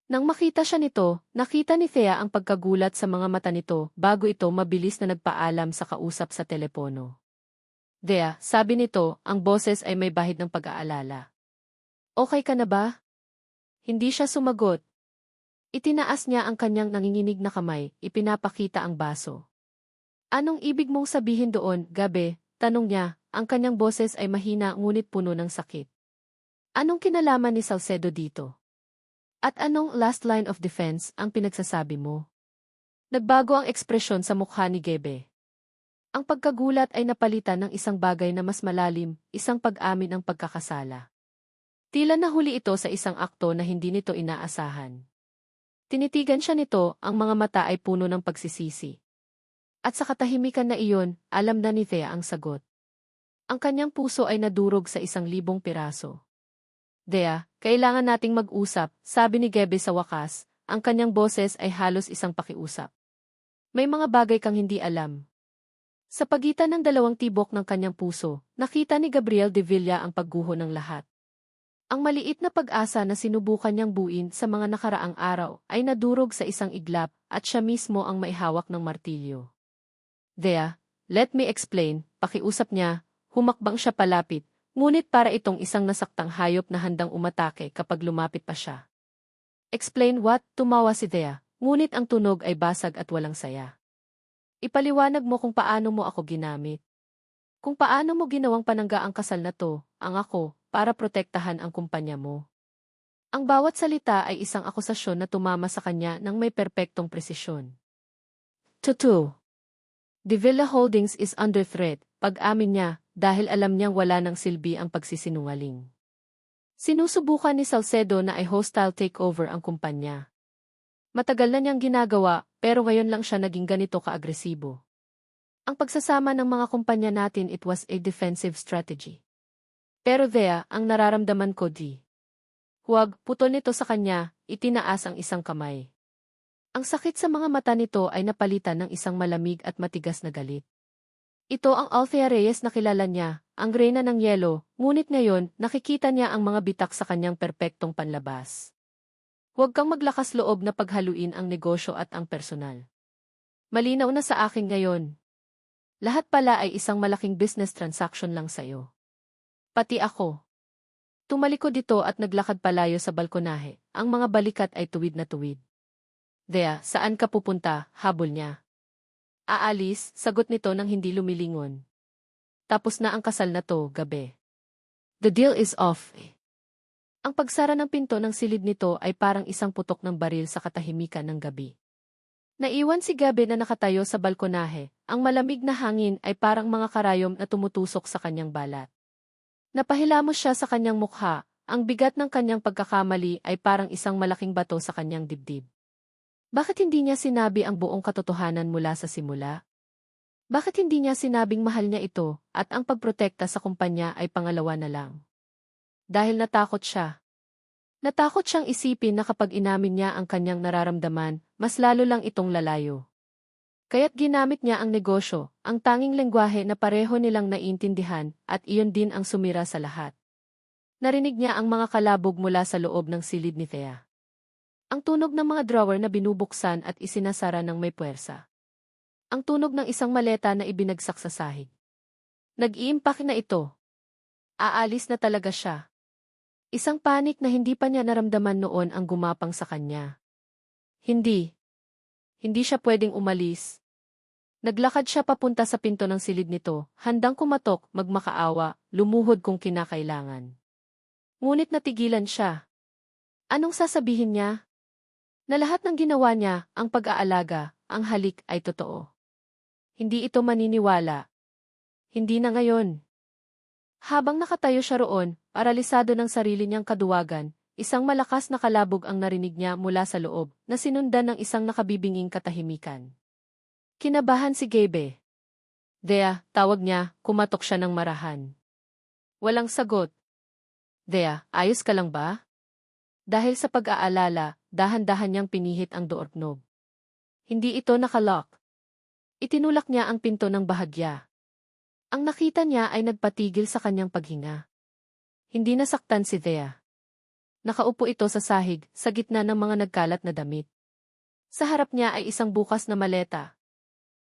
Nang makita siya nito, nakita ni Thea ang pagkagulat sa mga mata nito bago ito mabilis na nagpaalam sa kausap sa telepono. Thea, sabi nito, ang boses ay may bahid ng pag-aalala. Okay ka na ba? Hindi siya sumagot. Itinaas niya ang kanyang nanginginig na kamay, ipinapakita ang baso. Anong ibig mong sabihin doon, Gabi? Tanong niya, ang kanyang boses ay mahina ngunit puno ng sakit. Anong kinalaman ni Salcedo dito? At anong last line of defense ang pinagsasabi mo? Nagbago ang ekspresyon sa mukha ni Gebe. Ang pagkagulat ay napalitan ng isang bagay na mas malalim, isang pag-amin ng pagkakasala. Tila nahuli ito sa isang akto na hindi nito inaasahan. Tinitigan siya nito, ang mga mata ay puno ng pagsisisi. At sa katahimikan na iyon, alam na ni Thea ang sagot. Ang kanyang puso ay nadurog sa 1,000 piraso. Thea, kailangan nating mag-usap, sabi ni Gebe sa wakas, ang kanyang boses ay halos isang pakiusap. May mga bagay kang hindi alam. Sa pagitan ng dalawang tibok ng kanyang puso, nakita ni Gabriel de Villa ang pagguho ng lahat. Ang maliit na pag-asa na sinubukan niyang buuin sa mga nakaraang araw ay nadurog sa isang iglap at siya mismo ang maihawak ng martilyo. Thea, let me explain, pakiusap niya, humakbang siya palapit. Ngunit para itong isang nasaktang hayop na handang umatake kapag lumapit pa siya. Explain what? Tumawa si Thea, ngunit ang tunog ay basag at walang saya. Ipaliwanag mo kung paano mo ako ginamit. Kung paano mo ginawang panangga ang kasal na to, ang ako, para protektahan ang kumpanya mo. Ang bawat salita ay isang akusasyon na tumama sa kanya ng may perpektong presisyon. Tutu. De Villa Holdings is under threat, pag-amin niya, dahil alam niyang wala ng silbi ang pagsisinungaling. Sinusubukan ni Salcedo na ay hostile takeover ang kumpanya. Matagal na niyang ginagawa, pero ngayon lang siya naging ganito kaagresibo. Ang pagsasama ng mga kumpanya natin, it was a defensive strategy. Pero Thea, ang nararamdaman ko huwag, putol nito sa kanya, itinaas ang isang kamay. Ang sakit sa mga mata nito ay napalitan ng isang malamig at matigas na galit. Ito ang Althea Reyes na kilala niya, ang reyna ng yelo, ngunit ngayon nakikita niya ang mga bitak sa kanyang perpektong panlabas. Huwag kang maglakas loob na paghaluin ang negosyo at ang personal. Malinaw na sa akin ngayon. Lahat pala ay isang malaking business transaction lang sa'yo. Pati ako. Tumalikod dito at naglakad palayo sa balkonahe, ang mga balikat ay tuwid na tuwid. Thea, saan ka pupunta? Habol niya. Aalis, sagot nito nang hindi lumilingon. Tapos na ang kasal na to, Gabi. The deal is off. Ang pagsara ng pinto ng silid nito ay parang isang putok ng baril sa katahimikan ng gabi. Naiwan si Gabi na nakatayo sa balkonahe, ang malamig na hangin ay parang mga karayom na tumutusok sa kanyang balat. Napahilamos siya sa kanyang mukha, ang bigat ng kanyang pagkakamali ay parang isang malaking bato sa kanyang dibdib. Bakit hindi niya sinabi ang buong katotohanan mula sa simula? Bakit hindi niya sinabing mahal niya ito at ang pagprotekta sa kumpanya ay pangalawa na lang? Dahil natakot siya. Natakot siyang isipin na kapag inamin niya ang kanyang nararamdaman, mas lalo lang itong lalayo. Kaya't ginamit niya ang negosyo, ang tanging lengguwahe na pareho nilang naiintindihan at iyon din ang sumira sa lahat. Narinig niya ang mga kalabog mula sa loob ng silid ni Thea. Ang tunog ng mga drawer na binubuksan at isinasara ng may puwersa. Ang tunog ng isang maleta na ibinagsak sa sahig. Nag-iimpake na ito. Aalis na talaga siya. Isang panik na hindi pa niya naramdaman noon ang gumapang sa kanya. Hindi. Hindi siya pwedeng umalis. Naglakad siya papunta sa pinto ng silid nito, handang kumatok, magmakaawa, lumuhod kung kinakailangan. Ngunit natigilan siya. Anong sasabihin niya? Na lahat ng ginawa niya, ang pag-aalaga, ang halik ay totoo. Hindi ito maniniwala. Hindi na ngayon. Habang nakatayo siya roon, paralisado ng sarili niyang kaduwagan, isang malakas na kalabog ang narinig niya mula sa loob, na sinundan ng isang nakabibinging katahimikan. Kinabahan si Gabe. Thea, tawag niya, kumatok siya ng marahan. Walang sagot. Thea, ayos ka lang ba? Dahil sa pag-aalala, dahan-dahan niyang pinihit ang doorknob. Hindi ito nakalock. Itinulak niya ang pinto ng bahagya. Ang nakita niya ay nagpatigil sa kanyang paghinga. Hindi nasaktan si Thea. Nakaupo ito sa sahig, sa gitna ng mga nagkalat na damit. Sa harap niya ay isang bukas na maleta.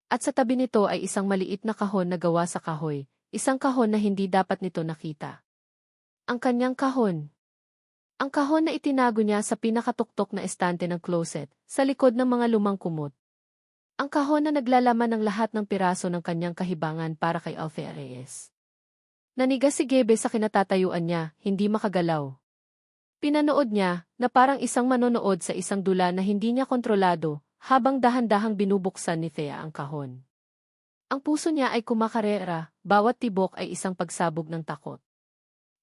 At sa tabi nito ay isang maliit na kahon na gawa sa kahoy, isang kahon na hindi dapat nito nakita. Ang kanyang kahon. Ang kahon na itinago niya sa pinakatuktok na estante ng closet, sa likod ng mga lumang kumot. Ang kahon na naglalaman ng lahat ng piraso ng kanyang kahibangan para kay Althea Reyes. Nanigas si Gebe sa kinatatayuan niya, hindi makagalaw. Pinanood niya, na parang isang manonood sa isang dula na hindi niya kontrolado, habang dahan-dahang binubuksan ni Thea ang kahon. Ang puso niya ay kumakarera, bawat tibok ay isang pagsabog ng takot.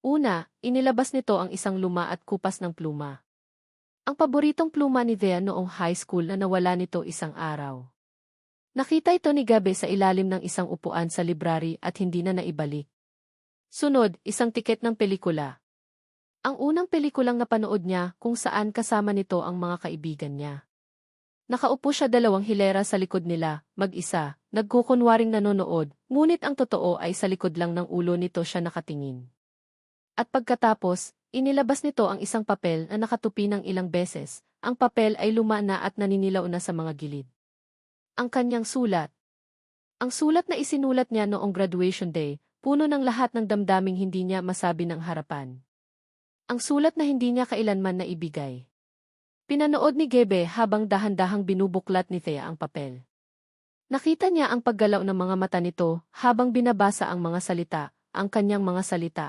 Una, inilabas nito ang isang luma at kupas ng pluma. Ang paboritong pluma ni Thea noong high school na nawala nito isang araw. Nakita ito ni Gabe sa ilalim ng isang upuan sa library at hindi na naibalik. Sunod, isang tiket ng pelikula. Ang unang pelikulang napanood niya kung saan kasama nito ang mga kaibigan niya. Nakaupo siya dalawang hilera sa likod nila, mag-isa, nagkukunwaring nanonood, ngunit ang totoo ay sa likod lang ng ulo nito siya nakatingin. At pagkatapos, inilabas nito ang isang papel na nakatupi ng ilang beses, ang papel ay luma na at naninilaw na sa mga gilid. Ang kanyang sulat. Ang sulat na isinulat niya noong graduation day, puno ng lahat ng damdaming hindi niya masabi ng harapan. Ang sulat na hindi niya kailanman naibigay. Pinanood ni Gebe habang dahan-dahang binubuklat ni Thea ang papel. Nakita niya ang paggalaw ng mga mata nito habang binabasa ang mga salita, ang kanyang mga salita.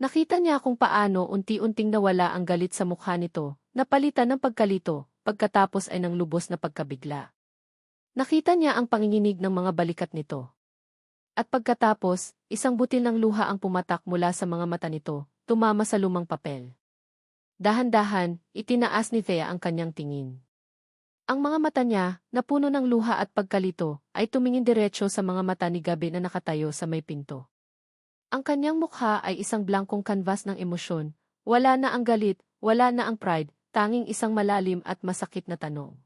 Nakita niya kung paano unti-unting nawala ang galit sa mukha nito, napalitan ng pagkalito, pagkatapos ay ng lubos na pagkabigla. Nakita niya ang panginginig ng mga balikat nito. At pagkatapos, isang butil ng luha ang pumatak mula sa mga mata nito, tumama sa lumang papel. Dahan-dahan, itinaas ni Thea ang kanyang tingin. Ang mga mata niya, na puno ng luha at pagkalito, ay tumingin diretso sa mga mata ni Gabi na nakatayo sa may pinto. Ang kanyang mukha ay isang blankong kanvas ng emosyon, wala na ang galit, wala na ang pride, tanging isang malalim at masakit na tanong.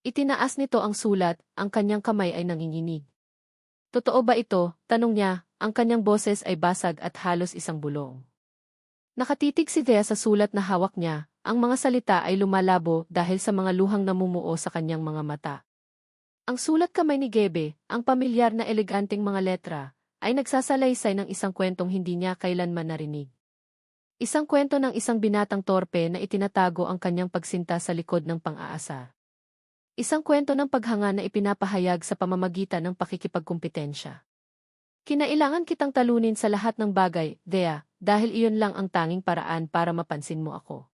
Itinaas nito ang sulat, ang kanyang kamay ay nanginginig. Totoo ba ito? Tanong niya, ang kanyang boses ay basag at halos isang bulong. Nakatitig si Thea sa sulat na hawak niya, ang mga salita ay lumalabo dahil sa mga luhang namumuo sa kanyang mga mata. Ang sulat kamay ni Gebe, ang pamilyar na eleganteng mga letra, ay nagsasalaysay ng isang kwentong hindi niya kailanman narinig. Isang kwento ng isang binatang torpe na itinatago ang kanyang pagsinta sa likod ng pang-aasar. Isang kwento ng paghanga na ipinapahayag sa pamamagitan ng pakikipagkumpetensya. Kinailangan kitang talunin sa lahat ng bagay, Thea, dahil iyon lang ang tanging paraan para mapansin mo ako.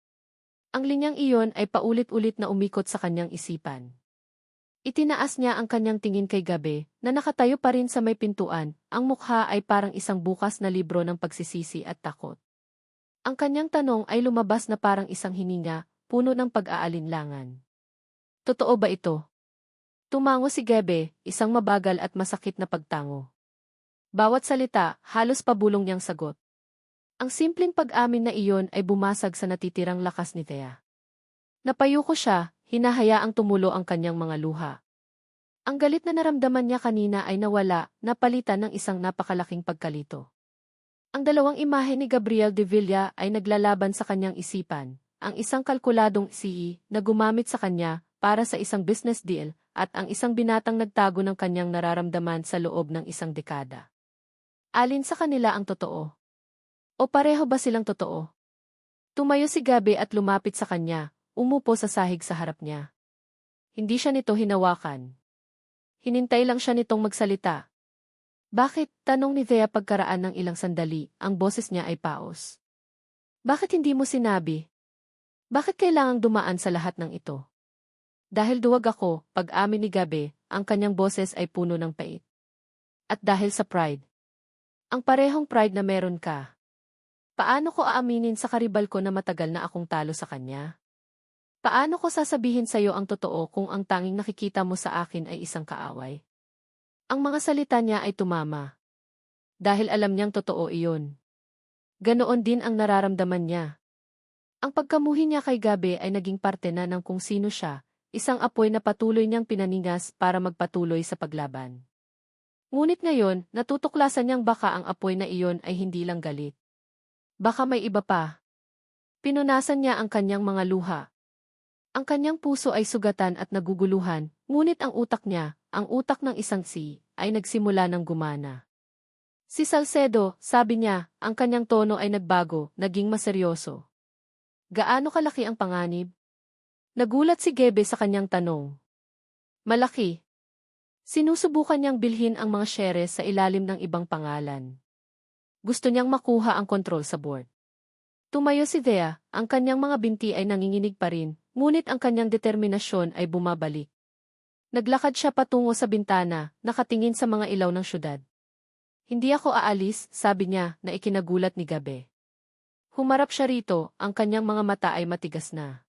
Ang linyang iyon ay paulit-ulit na umikot sa kanyang isipan. Itinaas niya ang kanyang tingin kay Gabe, na nakatayo pa rin sa may pintuan, ang mukha ay parang isang bukas na libro ng pagsisisi at takot. Ang kanyang tanong ay lumabas na parang isang hininga, puno ng pag-aalinlangan. Totoo ba ito? Tumango si Gabe, isang mabagal at masakit na pagtango. Bawat salita, halos pabulong niyang sagot. Ang simpleng pag-amin na iyon ay bumasag sa natitirang lakas ni Thea. Napayuko siya, hinahayaang tumulo ang kanyang mga luha. Ang galit na naramdaman niya kanina ay nawala, napalitan ng isang napakalaking pagkalito. Ang dalawang imahe ni Gabriel de Villa ay naglalaban sa kanyang isipan, ang isang kalkuladong CE na gumamit sa kanya para sa isang business deal at ang isang binatang nagtago ng kanyang nararamdaman sa loob ng isang dekada. Alin sa kanila ang totoo? O pareho ba silang totoo? Tumayo si Gabi at lumapit sa kanya, umupo sa sahig sa harap niya. Hindi siya nito hinawakan. Hinintay lang siya nitong magsalita. Bakit? Tanong ni Thea pagkaraan ng ilang sandali, ang boses niya ay paos. Bakit hindi mo sinabi? Bakit kailangang dumaan sa lahat ng ito? Dahil duwag ako, pag-amin ni Gabi, ang kanyang boses ay puno ng pait. At dahil sa pride. Ang parehong pride na meron ka. Paano ko aaminin sa karibal ko na matagal na akong talo sa kanya? Paano ko sasabihin sa'yo ang totoo kung ang tanging nakikita mo sa akin ay isang kaaway? Ang mga salita niya ay tumama. Dahil alam niyang totoo iyon. Ganoon din ang nararamdaman niya. Ang pagkamuhi niya kay Gabi ay naging parte na ng kung sino siya, isang apoy na patuloy niyang pinaningas para magpatuloy sa paglaban. Ngunit ngayon, natutuklasan niyang baka ang apoy na iyon ay hindi lang galit. Baka may iba pa. Pinunasan niya ang kanyang mga luha. Ang kanyang puso ay sugatan at naguguluhan, ngunit ang utak ng isang ay nagsimula ng gumana. Si Salcedo, sabi niya, ang kanyang tono ay nagbago, naging maseryoso. Gaano kalaki ang panganib? Nagulat si Gebe sa kanyang tanong. Malaki. Sinusubukan niyang bilhin ang mga shares sa ilalim ng ibang pangalan. Gusto niyang makuha ang kontrol sa board. Tumayo si Thea, ang kanyang mga binti ay nanginginig pa rin, ngunit ang kanyang determinasyon ay bumabalik. Naglakad siya patungo sa bintana, nakatingin sa mga ilaw ng syudad. Hindi ako aalis, sabi niya, na ikinagulat ni Gabe. Humarap siya rito, ang kanyang mga mata ay matigas na.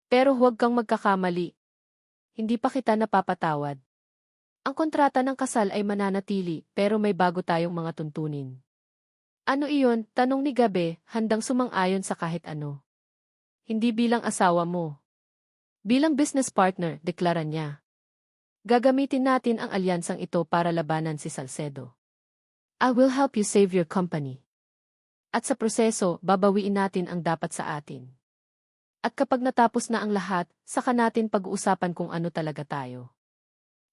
Pero huwag kang magkakamali. Hindi pa kita napapatawad. Ang kontrata ng kasal ay mananatili, pero may bago tayong mga tuntunin. Ano iyon? Tanong ni Gabe, handang sumang-ayon sa kahit ano. Hindi bilang asawa mo. Bilang business partner, deklara niya. Gagamitin natin ang alyansang ito para labanan si Salcedo. I will help you save your company. At sa proseso, babawiin natin ang dapat sa atin. At kapag natapos na ang lahat, saka natin pag-uusapan kung ano talaga tayo.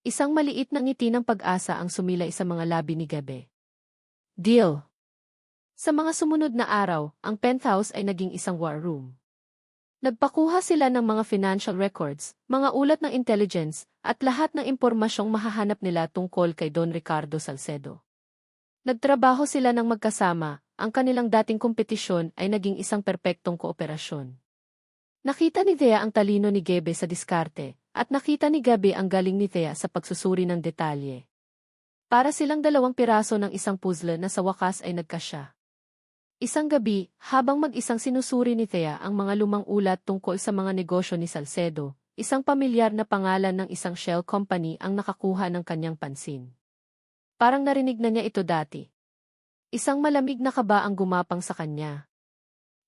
Isang maliit na ngiti ng pag-asa ang sumilay sa mga labi ni Gabe. Deal! Sa mga sumunod na araw, ang penthouse ay naging isang war room. Nagpakuha sila ng mga financial records, mga ulat ng intelligence, at lahat ng impormasyong mahahanap nila tungkol kay Don Ricardo Salcedo. Nagtrabaho sila ng magkasama, ang kanilang dating kompetisyon ay naging isang perpektong kooperasyon. Nakita ni Thea ang talino ni Gebe sa diskarte, at nakita ni Gabe ang galing ni Thea sa pagsusuri ng detalye. Para silang dalawang piraso ng isang puzzle na sa wakas ay nagkasya. Isang gabi, habang mag-isang sinusuri ni Thea ang mga lumang ulat tungkol sa mga negosyo ni Salcedo, isang pamilyar na pangalan ng isang shell company ang nakakuha ng kanyang pansin. Parang narinig na niya ito dati. Isang malamig na kaba ang gumapang sa kanya.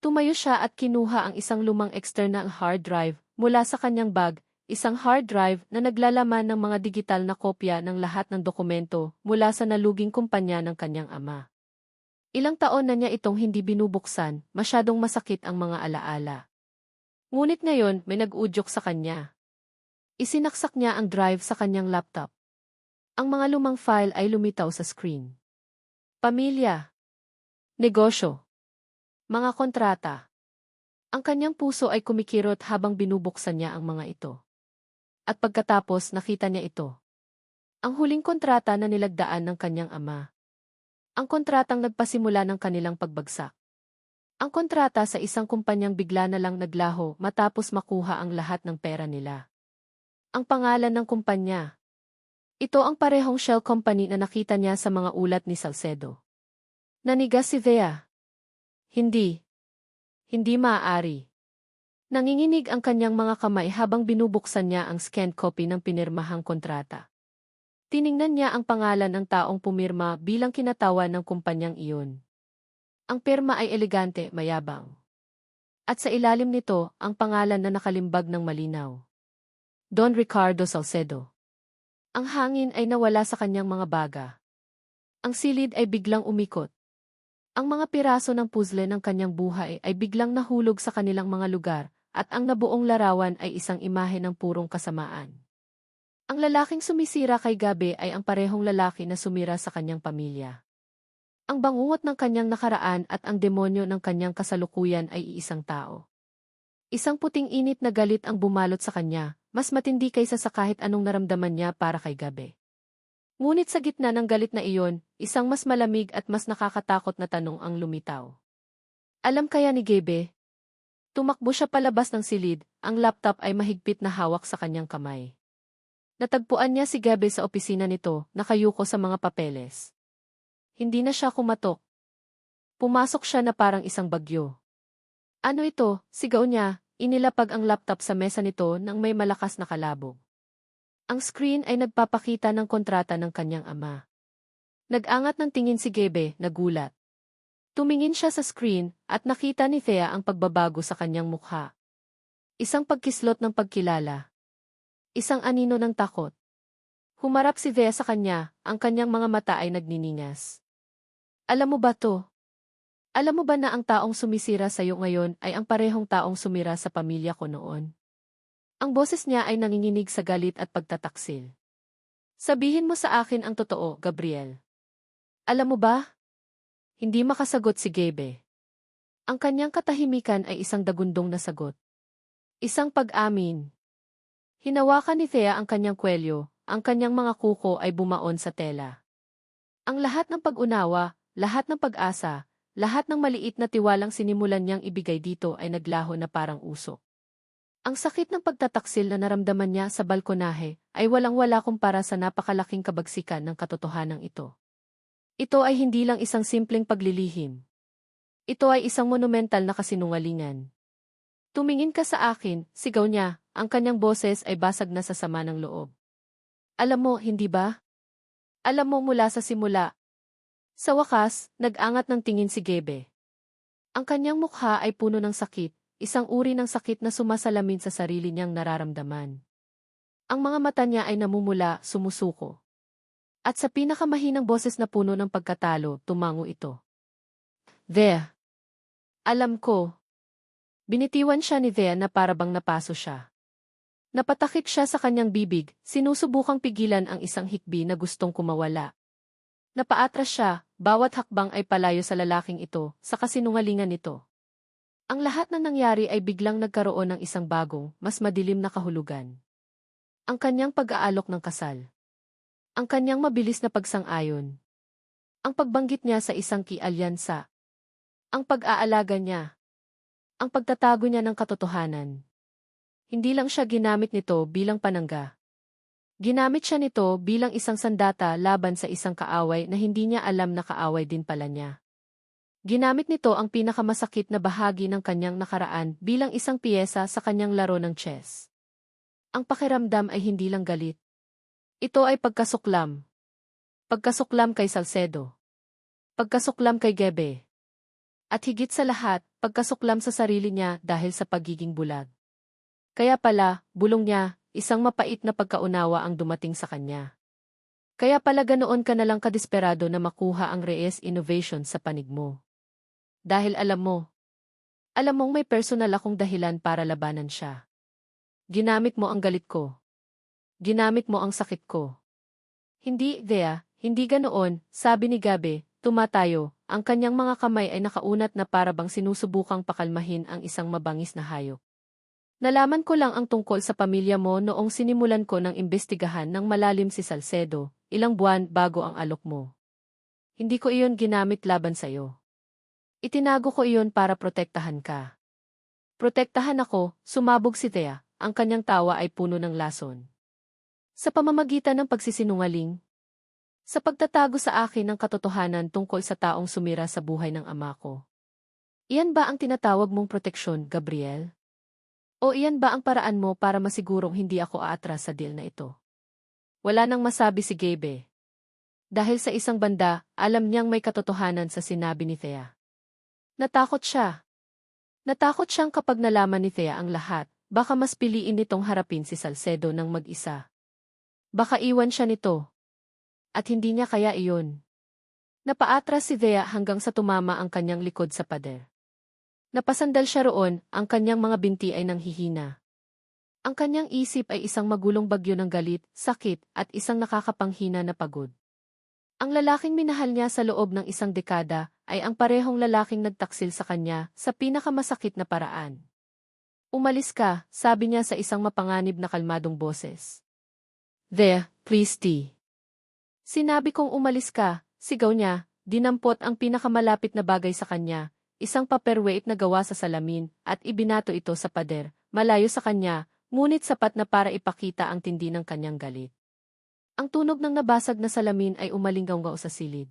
Tumayo siya at kinuha ang isang lumang external hard drive mula sa kanyang bag, isang hard drive na naglalaman ng mga digital na kopya ng lahat ng dokumento mula sa naluging kumpanya ng kanyang ama. Ilang taon na niya itong hindi binubuksan, masyadong masakit ang mga alaala. Ngunit ngayon may nag-udyok sa kanya. Isinaksak niya ang drive sa kanyang laptop. Ang mga lumang file ay lumitaw sa screen. Pamilya. Negosyo. Mga kontrata. Ang kanyang puso ay kumikirot habang binubuksan niya ang mga ito. At pagkatapos nakita niya ito. Ang huling kontrata na nilagdaan ng kanyang ama. Ang kontratang nagpasimula ng kanilang pagbagsak. Ang kontrata sa isang kumpanyang bigla na lang naglaho matapos makuha ang lahat ng pera nila. Ang pangalan ng kumpanya. Ito ang parehong shell company na nakita niya sa mga ulat ni Salcedo. Nanigas si Thea. Hindi. Hindi maaari. Nanginginig ang kanyang mga kamay habang binubuksan niya ang scanned copy ng pinirmahang kontrata. Tiningnan niya ang pangalan ng taong pumirma bilang kinatawan ng kumpanyang iyon. Ang pirma ay elegante, mayabang. At sa ilalim nito, ang pangalan na nakalimbag ng malinaw. Don Ricardo Salcedo. Ang hangin ay nawala sa kanyang mga baga. Ang silid ay biglang umikot. Ang mga piraso ng puzzle ng kanyang buhay ay biglang nahulog sa kanilang mga lugar, at ang nabuong larawan ay isang imahe ng purong kasamaan. Ang lalaking sumisira kay Gabe ay ang parehong lalaki na sumira sa kanyang pamilya. Ang bangungot ng kanyang nakaraan at ang demonyo ng kanyang kasalukuyan ay iisang tao. Isang puting init na galit ang bumalot sa kanya, mas matindi kaysa sa kahit anong naramdaman niya para kay Gabe. Ngunit sa gitna ng galit na iyon, isang mas malamig at mas nakakatakot na tanong ang lumitaw. Alam kaya ni Gabe? Tumakbo siya palabas ng silid, ang laptop ay mahigpit na hawak sa kanyang kamay. Natagpuan niya si Gabe sa opisina nito, nakayuko sa mga papeles. Hindi na siya kumatok. Pumasok siya na parang isang bagyo. Ano ito? Sigaw niya, inilapag ang laptop sa mesa nito nang may malakas na kalabog. Ang screen ay nagpapakita ng kontrata ng kanyang ama. Nag-angat ng tingin si Gabe, nagulat. Tumingin siya sa screen at nakita ni Thea ang pagbabago sa kanyang mukha. Isang pagkislot ng pagkilala. Isang anino ng takot. Humarap si Thea sa kanya, ang kanyang mga mata ay nagniningas. Alam mo ba to? Alam mo ba na ang taong sumisira sa'yo ngayon ay ang parehong taong sumira sa pamilya ko noon? Ang boses niya ay nanginginig sa galit at pagtataksil. Sabihin mo sa akin ang totoo, Gabriel. Alam mo ba? Hindi makasagot si Gebe. Ang kanyang katahimikan ay isang dagundong na sagot. Isang pag-amin. Hinawakan ni Thea ang kanyang kwelyo, ang kanyang mga kuko ay bumaon sa tela. Ang lahat ng pag-unawa, lahat ng pag-asa, lahat ng maliit na tiwalang sinimulan niyang ibigay dito ay naglaho na parang usok. Ang sakit ng pagtataksil na naramdaman niya sa balkonahe ay walang-wala kumpara sa napakalaking kabagsikan ng katotohanan ito. Ito ay hindi lang isang simpleng paglilihim. Ito ay isang monumental na kasinungalingan. Tumingin ka sa akin, sigaw niya, ang kanyang boses ay basag na sa sama ng loob. Alam mo, hindi ba? Alam mo mula sa simula. Sa wakas, nag-angat ng tingin si Gebe. Ang kanyang mukha ay puno ng sakit, isang uri ng sakit na sumasalamin sa sarili niyang nararamdaman. Ang mga mata niya ay namumula, sumusuko. At sa pinakamahinang boses na puno ng pagkatalo, tumango ito. Thea. Alam ko. Binitiwan siya ni Thea na parabang napaso siya. Napatakip siya sa kanyang bibig, sinusubukang pigilan ang isang hikbi na gustong kumawala. Napaatras siya, bawat hakbang ay palayo sa lalaking ito, sa kasinungalingan nito. Ang lahat ng nangyari ay biglang nagkaroon ng isang bagong, mas madilim na kahulugan. Ang kanyang pag-aalok ng kasal. Ang kanyang mabilis na pagsang-ayon. Ang pagbanggit niya sa isang kialyansa. Ang pag-aalaga niya. Ang pagtatago niya ng katotohanan. Hindi lang siya ginamit nito bilang panangga. Ginamit siya nito bilang isang sandata laban sa isang kaaway na hindi niya alam na kaaway din pala niya. Ginamit nito ang pinakamasakit na bahagi ng kanyang nakaraan bilang isang piyesa sa kanyang laro ng chess. Ang pakiramdam ay hindi lang galit. Ito ay pagkasuklam. Pagkasuklam kay Salcedo. Pagkasuklam kay Gebe. At higit sa lahat, pagkasuklam sa sarili niya dahil sa pagiging bulag. Kaya pala, bulong niya, isang mapait na pagkaunawa ang dumating sa kanya. Kaya pala ganoon ka nalang kadesperado na makuha ang Reyes Innovation sa panig mo. Dahil alam mong may personal akong dahilan para labanan siya. Ginamit mo ang galit ko. Ginamit mo ang sakit ko. Hindi, Thea, hindi ganoon, sabi ni Gabe, tumatayo, ang kanyang mga kamay ay nakaunat na parabang sinusubukang pakalmahin ang isang mabangis na hayop. Nalaman ko lang ang tungkol sa pamilya mo noong sinimulan ko ng imbestigahan ng malalim si Salcedo, ilang buwan bago ang alok mo. Hindi ko iyon ginamit laban sa'yo. Itinago ko iyon para protektahan ka. Protektahan ako, sumabog si Thea, ang kanyang tawa ay puno ng lason. Sa pamamagitan ng pagsisinungaling, sa pagtatago sa akin ng katotohanan tungkol sa taong sumira sa buhay ng ama ko. Iyan ba ang tinatawag mong proteksyon, Gabriel? O iyan ba ang paraan mo para masigurong hindi ako aatras sa deal na ito? Wala nang masabi si Gabe. Dahil sa isang banda, alam niyang may katotohanan sa sinabi ni Thea. Natakot siya. Natakot siyang kapag nalaman ni Thea ang lahat, baka mas piliin nitong harapin si Salcedo ng mag-isa. Baka iwan siya nito. At hindi niya kaya iyon. Napaatras si Thea hanggang sa tumama ang kanyang likod sa pader. Napasandal siya roon, ang kanyang mga binti ay nanghihina. Ang kanyang isip ay isang magulong bagyo ng galit, sakit, at isang nakakapanghina na pagod. Ang lalaking minahal niya sa loob ng isang dekada ay ang parehong lalaking nagtaksil sa kanya sa pinakamasakit na paraan. Umalis ka, sabi niya sa isang mapanganib na kalmadong boses. There, please tea. Sinabi kong umalis ka, sigaw niya, dinampot ang pinakamalapit na bagay sa kanya, isang paperweight na gawa sa salamin, at ibinato ito sa pader, malayo sa kanya, ngunit sapat na para ipakita ang tindi ng kanyang galit. Ang tunog ng nabasag na salamin ay umalinggaw sa silid.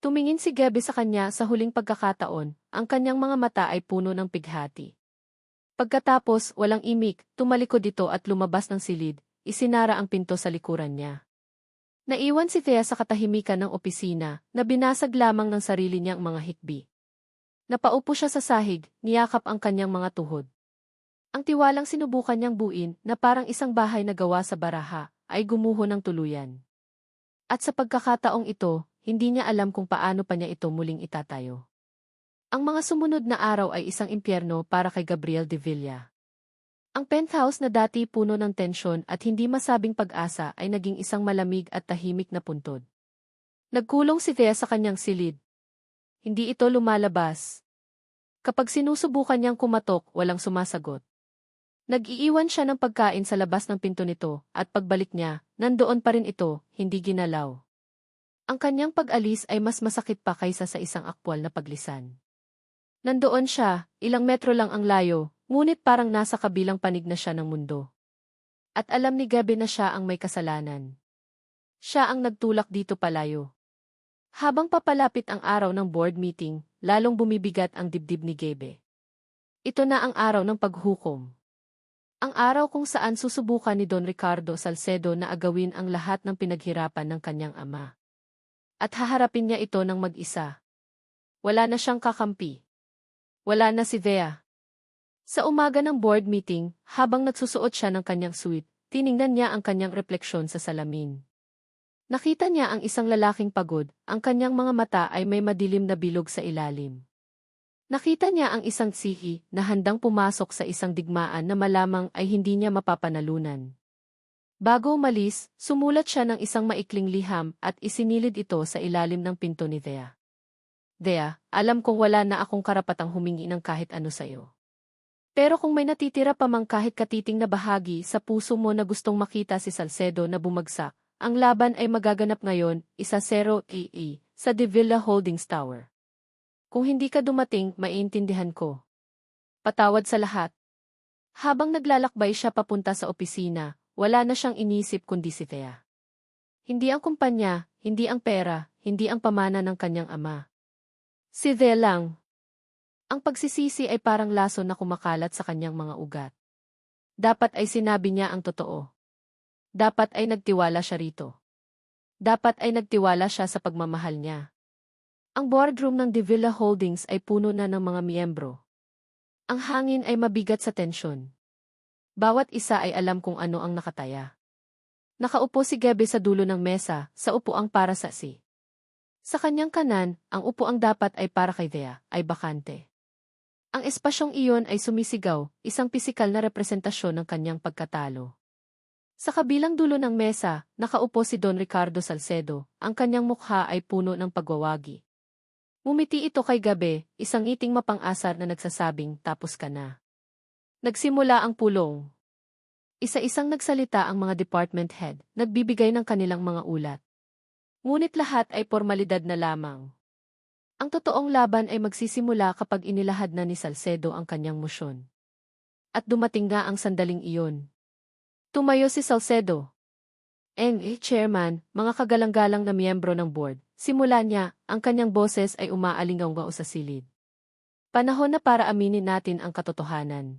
Tumingin si Gebe sa kanya sa huling pagkakataon, ang kanyang mga mata ay puno ng pighati. Pagkatapos, walang imik, tumalikod ito at lumabas ng silid, isinara ang pinto sa likuran niya. Naiwan si Thea sa katahimikan ng opisina, na binasag lamang ng sarili niyang mga hikbi. Napaupo siya sa sahig, niyakap ang kanyang mga tuhod. Ang tiwalang sinubukan niyang buuin na parang isang bahay na gawa sa baraha, ay gumuho ng tuluyan. At sa pagkakataong ito, hindi niya alam kung paano pa niya ito muling itatayo. Ang mga sumunod na araw ay isang impyerno para kay Gabriel de Villa. Ang penthouse na dati puno ng tensyon at hindi masabing pag-asa ay naging isang malamig at tahimik na puntod. Nagkulong si Thea sa kanyang silid. Hindi ito lumalabas. Kapag sinusubukan niyang kumatok, walang sumasagot. Nag-iiwan siya ng pagkain sa labas ng pinto nito at pagbalik niya, nandoon pa rin ito, hindi ginalaw. Ang kanyang pag-alis ay mas masakit pa kaysa sa isang aktwal na paglisan. Nandoon siya, ilang metro lang ang layo, ngunit parang nasa kabilang panig na siya ng mundo. At alam ni Gabi na siya ang may kasalanan. Siya ang nagtulak dito palayo. Habang papalapit ang araw ng board meeting, lalong bumibigat ang dibdib ni Gabi. Ito na ang araw ng paghukom. Ang araw kung saan susubukan ni Don Ricardo Salcedo na agawin ang lahat ng pinaghirapan ng kanyang ama. At haharapin niya ito ng mag-isa. Wala na siyang kakampi. Wala na si Thea. Sa umaga ng board meeting, habang nagsusuot siya ng kanyang suit, tiningnan niya ang kanyang refleksyon sa salamin. Nakita niya ang isang lalaking pagod, ang kanyang mga mata ay may madilim na bilog sa ilalim. Nakita niya ang isang sihi na handang pumasok sa isang digmaan na malamang ay hindi niya mapapanalunan. Bago umalis, sumulat siya ng isang maikling liham at isinilid ito sa ilalim ng pinto ni Thea. Thea, alam kong wala na akong karapatang humingi ng kahit ano sa'yo. Pero kung may natitira pa mang kahit katiting na bahagi sa puso mo na gustong makita si Salcedo na bumagsak, ang laban ay magaganap ngayon, 1-0 EE, sa De Villa Holdings Tower. Kung hindi ka dumating, maiintindihan ko. Patawad sa lahat. Habang naglalakbay siya papunta sa opisina, wala na siyang inisip kundi si Thea. Hindi ang kumpanya, hindi ang pera, hindi ang pamana ng kanyang ama. Si Thea lang. Ang pagsisisi ay parang laso na kumakalat sa kanyang mga ugat. Dapat ay sinabi niya ang totoo. Dapat ay nagtiwala siya rito. Dapat ay nagtiwala siya sa pagmamahal niya. Ang boardroom ng De Villa Holdings ay puno na ng mga miyembro. Ang hangin ay mabigat sa tensyon. Bawat isa ay alam kung ano ang nakataya. Nakaupo si Gabi sa dulo ng mesa, sa upuang para sa si. Sa kanyang kanan, ang upuang dapat ay para kay Thea, ay bakante. Ang espasyong iyon ay sumisigaw, isang pisikal na representasyon ng kanyang pagkatalo. Sa kabilang dulo ng mesa, nakaupo si Don Ricardo Salcedo, ang kanyang mukha ay puno ng pagwawagi. Ngumiti ito kay Gabi, isang ngiting mapang-asar na nagsasabing, tapos ka na. Nagsimula ang pulong. Isa-isang nagsalita ang mga department head, nagbibigay ng kanilang mga ulat. Ngunit lahat ay formalidad na lamang. Ang totoong laban ay magsisimula kapag inilahad na ni Salcedo ang kanyang mosyon. At dumating nga ang sandaling iyon. Tumayo si Salcedo. Chairman, mga kagalang-galang na miyembro ng board. Simula niya, ang kanyang boses ay umaalingaw-ngaw sa silid. Panahon na para aminin natin ang katotohanan.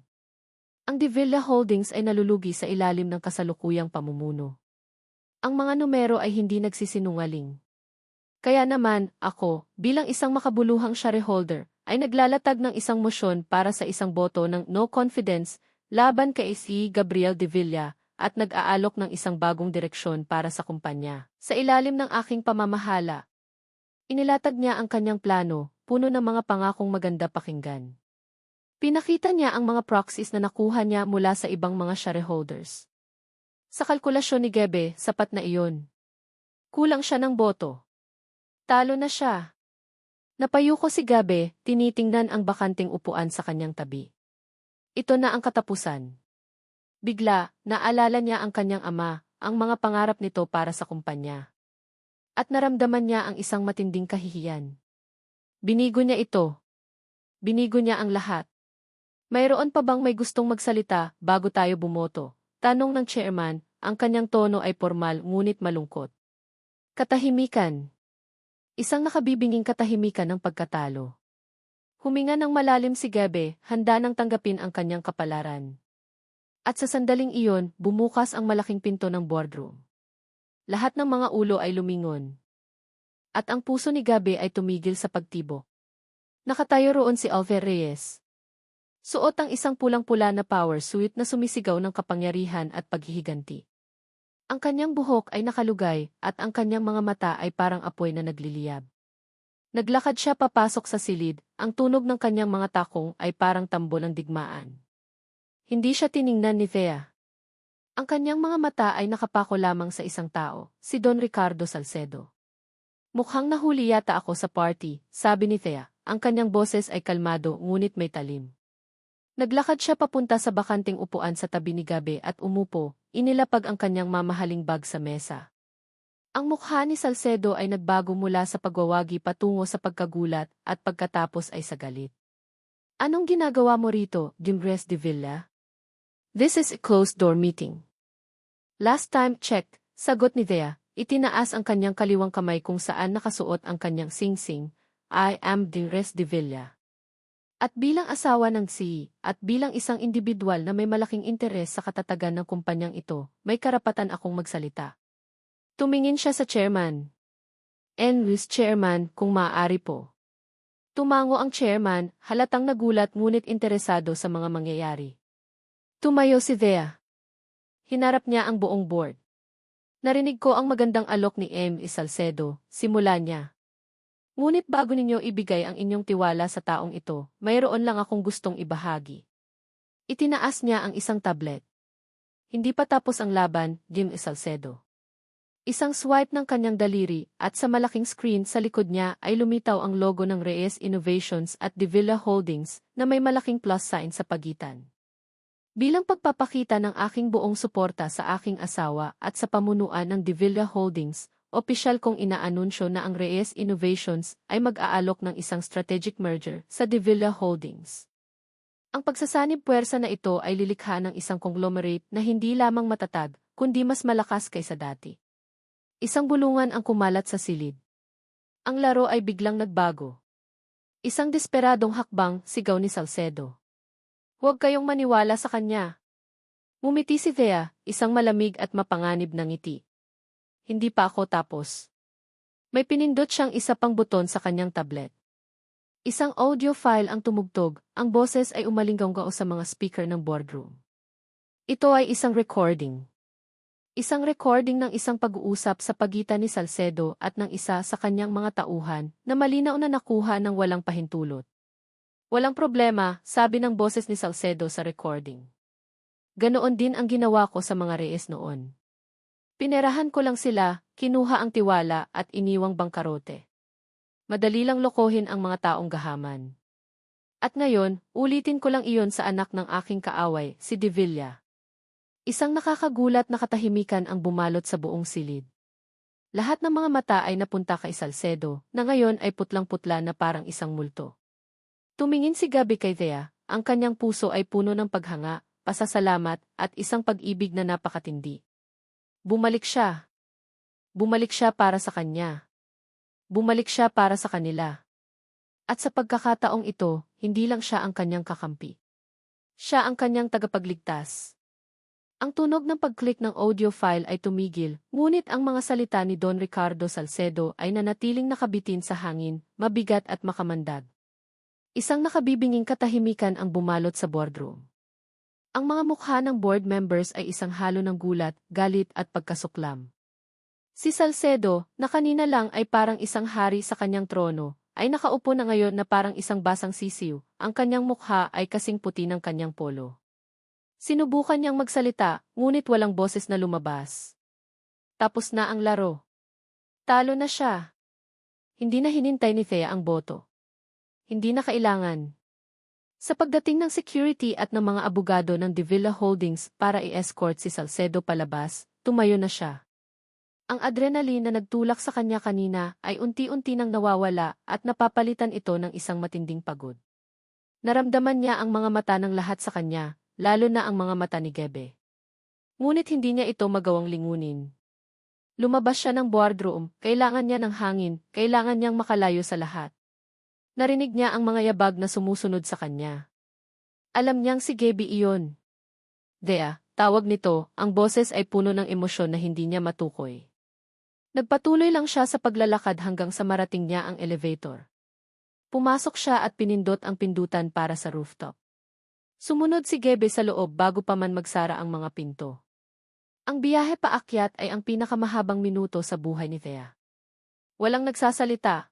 Ang De Villa Holdings ay nalulugi sa ilalim ng kasalukuyang pamumuno. Ang mga numero ay hindi nagsisinungaling. Kaya naman, ako, bilang isang makabuluhang shareholder, ay naglalatag ng isang mosyon para sa isang boto ng no confidence laban kay si Gabriel de Villa at nag-aalok ng isang bagong direksyon para sa kumpanya. Sa ilalim ng aking pamamahala, inilatag niya ang kanyang plano, puno ng mga pangakong maganda pakinggan. Pinakita niya ang mga proxies na nakuha niya mula sa ibang mga shareholders. Sa kalkulasyon ni Gabi, sapat na iyon. Kulang siya ng boto. Talo na siya. Napayuko si Gabi, tinitingnan ang bakanting upuan sa kanyang tabi. Ito na ang katapusan. Bigla, naalala niya ang kanyang ama, ang mga pangarap nito para sa kumpanya. At naramdaman niya ang isang matinding kahihiyan. Binigo niya ito. Binigo niya ang lahat. Mayroon pa bang may gustong magsalita bago tayo bumoto? Tanong ng chairman, ang kanyang tono ay formal ngunit malungkot. Katahimikan. Isang nakabibinging katahimikan ng pagkatalo. Huminga ng malalim si Gabi, handa nang tanggapin ang kanyang kapalaran. At sa sandaling iyon, bumukas ang malaking pinto ng boardroom. Lahat ng mga ulo ay lumingon. At ang puso ni Gabi ay tumigil sa pagtibok. Nakatayo roon si Alver Reyes. Suot ang isang pulang-pula na power suit na sumisigaw ng kapangyarihan at paghihiganti. Ang kanyang buhok ay nakalugay at ang kanyang mga mata ay parang apoy na nagliliyab. Naglakad siya papasok sa silid, ang tunog ng kanyang mga takong ay parang tambol ng digmaan. Hindi siya tiningnan ni Thea. Ang kanyang mga mata ay nakapako lamang sa isang tao, si Don Ricardo Salcedo. Mukhang nahuli yata ako sa party, sabi ni Thea. Ang kanyang boses ay kalmado ngunit may talim. Naglakad siya papunta sa bakanting upuan sa tabi ni Gabi at umupo, inilapag ang kanyang mamahaling bag sa mesa. Ang mukha ni Salcedo ay nagbago mula sa pagwawagi patungo sa pagkagulat at pagkatapos ay sa galit. Anong ginagawa mo rito, Gimres de Villa? This is a closed-door meeting. Last time checked, sagot ni Thea, itinaas ang kanyang kaliwang kamay kung saan nakasuot ang kanyang singsing, I am Gimres de Villa. At bilang asawa ng CEO, at bilang isang individual na may malaking interes sa katatagan ng kumpanyang ito, may karapatan akong magsalita. Tumingin siya sa chairman. English chairman, kung maaari po. Tumango ang chairman, halatang nagulat ngunit interesado sa mga mangyayari. Tumayo si Thea. Hinarap niya ang buong board. Narinig ko ang magandang alok ni M. Salcedo, simula niya. Ngunit bago ninyo ibigay ang inyong tiwala sa taong ito, mayroon lang akong gustong ibahagi. Itinaas niya ang isang tablet. Hindi pa tapos ang laban, Jim Salcedo. Isang swipe ng kanyang daliri at sa malaking screen sa likod niya ay lumitaw ang logo ng Reyes Innovations at De Villa Holdings na may malaking plus sign sa pagitan. Bilang pagpapakita ng aking buong suporta sa aking asawa at sa pamunuan ng De Villa Holdings, opisyal kong inaanunsyo na ang Reyes Innovations ay mag-aalok ng isang strategic merger sa De Villa Holdings. Ang pagsasanib puwersa na ito ay lilikha ng isang conglomerate na hindi lamang matatag, kundi mas malakas kaysa dati. Isang bulungan ang kumalat sa silid. Ang laro ay biglang nagbago. Isang desperadong hakbang, sigaw ni Salcedo. Huwag kayong maniwala sa kanya. Ngumiti si Thea, isang malamig at mapanganib na ngiti. Hindi pa ako tapos. May pinindot siyang isa pang buton sa kanyang tablet. Isang audio file ang tumugtog, ang boses ay umalinggao sa mga speaker ng boardroom. Ito ay isang recording. Isang recording ng isang pag-uusap sa pagitan ni Salcedo at ng isa sa kanyang mga tauhan na malinaw na nakuha ng walang pahintulot. Walang problema, sabi ng boses ni Salcedo sa recording. Ganoon din ang ginawa ko sa mga Reyes noon. Pinerahan ko lang sila, kinuha ang tiwala at iniwang bangkarote. Madali lang lokohin ang mga taong gahaman. At ngayon, ulitin ko lang iyon sa anak ng aking kaaway, si De Villa. Isang nakakagulat na katahimikan ang bumalot sa buong silid. Lahat ng mga mata ay napunta kay Salcedo, na ngayon ay putlang-putla na parang isang multo. Tumingin si Gabi kay Thea, ang kanyang puso ay puno ng paghanga, pasasalamat, at isang pag-ibig na napakatindi. Bumalik siya. Bumalik siya para sa kanya. Bumalik siya para sa kanila. At sa pagkakataong ito, hindi lang siya ang kanyang kakampi. Siya ang kanyang tagapagligtas. Ang tunog ng pag-click ng audio file ay tumigil, ngunit ang mga salita ni Don Ricardo Salcedo ay nanatiling nakabitin sa hangin, mabigat at makamandag. Isang nakabibinging katahimikan ang bumalot sa boardroom. Ang mga mukha ng board members ay isang halo ng gulat, galit at pagkasuklam. Si Salcedo, na kanina lang ay parang isang hari sa kanyang trono, ay nakaupo na ngayon na parang isang basang sisiw, ang kanyang mukha ay kasing puti ng kanyang polo. Sinubukan niyang magsalita, ngunit walang boses na lumabas. Tapos na ang laro. Talo na siya. Hindi na hinintay ni Thea ang boto. Hindi na kailangan. Sa pagdating ng security at ng mga abogado ng De Villa Holdings para i-escort si Salcedo palabas, tumayo na siya. Ang adrenaline na nagtulak sa kanya kanina ay unti-unti nang nawawala at napapalitan ito ng isang matinding pagod. Naramdaman niya ang mga mata ng lahat sa kanya, lalo na ang mga mata ni Gebe. Ngunit hindi niya ito magawang lingunin. Lumabas siya ng boardroom, kailangan niya ng hangin, kailangan niyang makalayo sa lahat. Narinig niya ang mga yabag na sumusunod sa kanya. Alam niyang si Gebe iyon. Thea, tawag nito, ang boses ay puno ng emosyon na hindi niya matukoy. Nagpatuloy lang siya sa paglalakad hanggang sa marating niya ang elevator. Pumasok siya at pinindot ang pindutan para sa rooftop. Sumunod si Gebe sa loob bago pa man magsara ang mga pinto. Ang biyahe paakyat ay ang pinakamahabang minuto sa buhay ni Thea. Walang nagsasalita.